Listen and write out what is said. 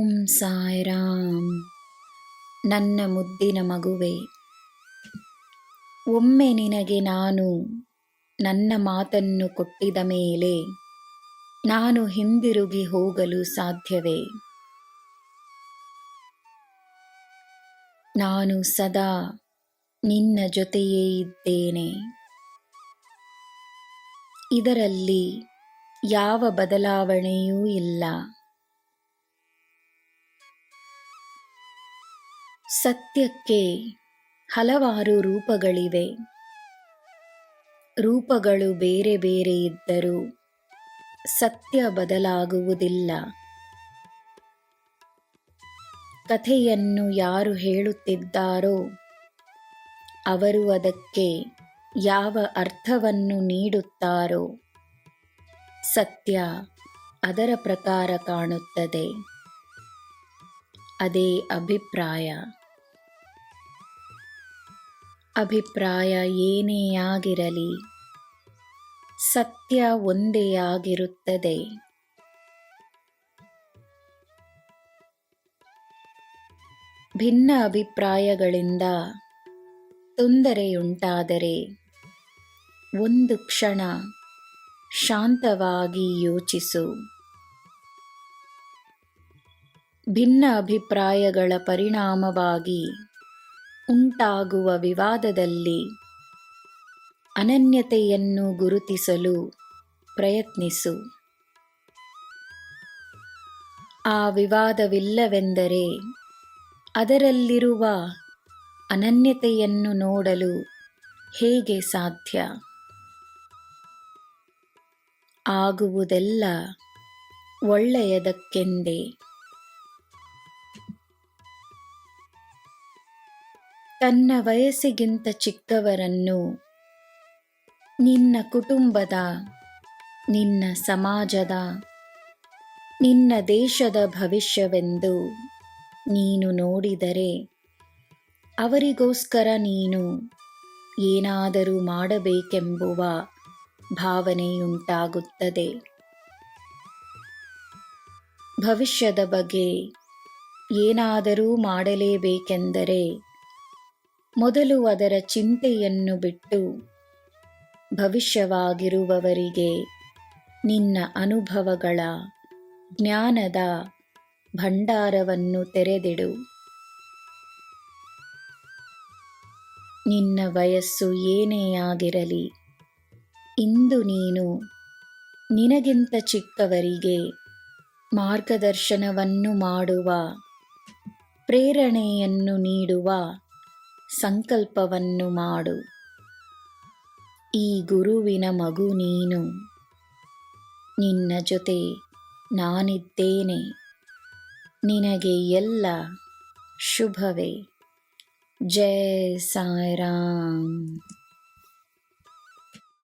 ಓಂ ಸಾಯಿರಾಮ್. ನನ್ನ ಮುದ್ದಿನ ಮಗುವೆ, ಒಮ್ಮೆ ನಿನಗೆ ನಾನು ನನ್ನ ಮಾತನ್ನು ಕೊಟ್ಟಿದ ಮೇಲೆ ನಾನು ಹಿಂದಿರುಗಿ ಹೋಗಲು ಸಾಧ್ಯವೇ? ನಾನು ಸದಾ ನಿನ್ನ ಜೊತೆಯೇ ಇದ್ದೇನೆ. ಇದರಲ್ಲಿ ಯಾವ ಬದಲಾವಣೆಯೂ ಇಲ್ಲ. ಸತ್ಯಕ್ಕೆ ಹಲವಾರು ರೂಪಗಳಿವೆ. ರೂಪಗಳು ಬೇರೆ ಬೇರೆ ಇದ್ದರೂ ಸತ್ಯ ಬದಲಾಗುವುದಿಲ್ಲ. ಕಥೆಯನ್ನು ಯಾರು ಹೇಳುತ್ತಿದ್ದಾರೋ ಅವರು ಅದಕ್ಕೆ ಯಾವ ಅರ್ಥವನ್ನು ನೀಡುತ್ತಾರೋ ಸತ್ಯ ಅದರ ಪ್ರಕಾರ ಕಾಣುತ್ತದೆ. ಅದೇ ಅಭಿಪ್ರಾಯ. ಅಭಿಪ್ರಾಯ ಏನೇ ಆಗಿರಲಿ, ಸತ್ಯ ಒಂದೇ ಆಗಿರುತ್ತದೆ. ಭಿನ್ನ ಅಭಿಪ್ರಾಯಗಳಿಂದ ತೊಂದರೆಯುಂಟಾದರೆ ಒಂದು ಕ್ಷಣ ಶಾಂತವಾಗಿ ಯೋಚಿಸು. ಭಿನ್ನ ಅಭಿಪ್ರಾಯಗಳ ಪರಿಣಾಮವಾಗಿ ಉಂಟಾಗುವ ವಿವಾದದಲ್ಲಿ ಅನನ್ಯತೆಯನ್ನು ಗುರುತಿಸಲು ಪ್ರಯತ್ನಿಸು. ಆ ವಿವಾದವಿಲ್ಲವೆಂದರೆ ಅದರಲ್ಲಿರುವ ಅನನ್ಯತೆಯನ್ನು ನೋಡಲು ಹೇಗೆ ಸಾಧ್ಯ? ಆಗುವುದೆಲ್ಲ ಒಳ್ಳೆಯದಕ್ಕೆಂದೇ. ತನ್ನ ವಯಸ್ಸಿಗಿಂತ ಚಿಕ್ಕವರನ್ನು ನಿನ್ನ ಕುಟುಂಬದ, ನಿನ್ನ ಸಮಾಜದ, ನಿನ್ನ ದೇಶದ ಭವಿಷ್ಯವೆಂದು ನೀನು ನೋಡಿದರೆ ಅವರಿಗೋಸ್ಕರ ನೀನು ಏನಾದರೂ ಮಾಡಬೇಕೆಂಬುವ ಭಾವನೆಯುಂಟಾಗುತ್ತದೆ. ಭವಿಷ್ಯದ ಬಗ್ಗೆ ಏನಾದರೂ ಮಾಡಲೇಬೇಕೆಂದರೆ ಮೊದಲು ಅದರ ಚಿಂತೆಯನ್ನು ಬಿಟ್ಟು ಭವಿಷ್ಯವಾಗಿರುವವರಿಗೆ ನಿನ್ನ ಅನುಭವಗಳ, ಜ್ಞಾನದ ಭಂಡಾರವನ್ನು ತೆರೆದಿಡು. ನಿನ್ನ ವಯಸ್ಸು ಏನೇ ಆಗಿರಲಿ, ಇಂದು ನೀನು ನಿನಗಿಂತ ಚಿಕ್ಕವರಿಗೆ ಮಾರ್ಗದರ್ಶನವನ್ನು ಮಾಡುವ, ಪ್ರೇರಣೆಯನ್ನು ನೀಡುವ ಸಂಕಲ್ಪವನ್ನು ಮಾಡು. ಈ ಗುರುವಿನ ಮಗು ನೀನು. ನಿನ್ನ ಜೊತೆ ನಾನಿದ್ದೇನೆ. ನಿನಗೆ ಎಲ್ಲ ಶುಭವೇ. ಜೈ ಸಾಯಿರಾಮ್.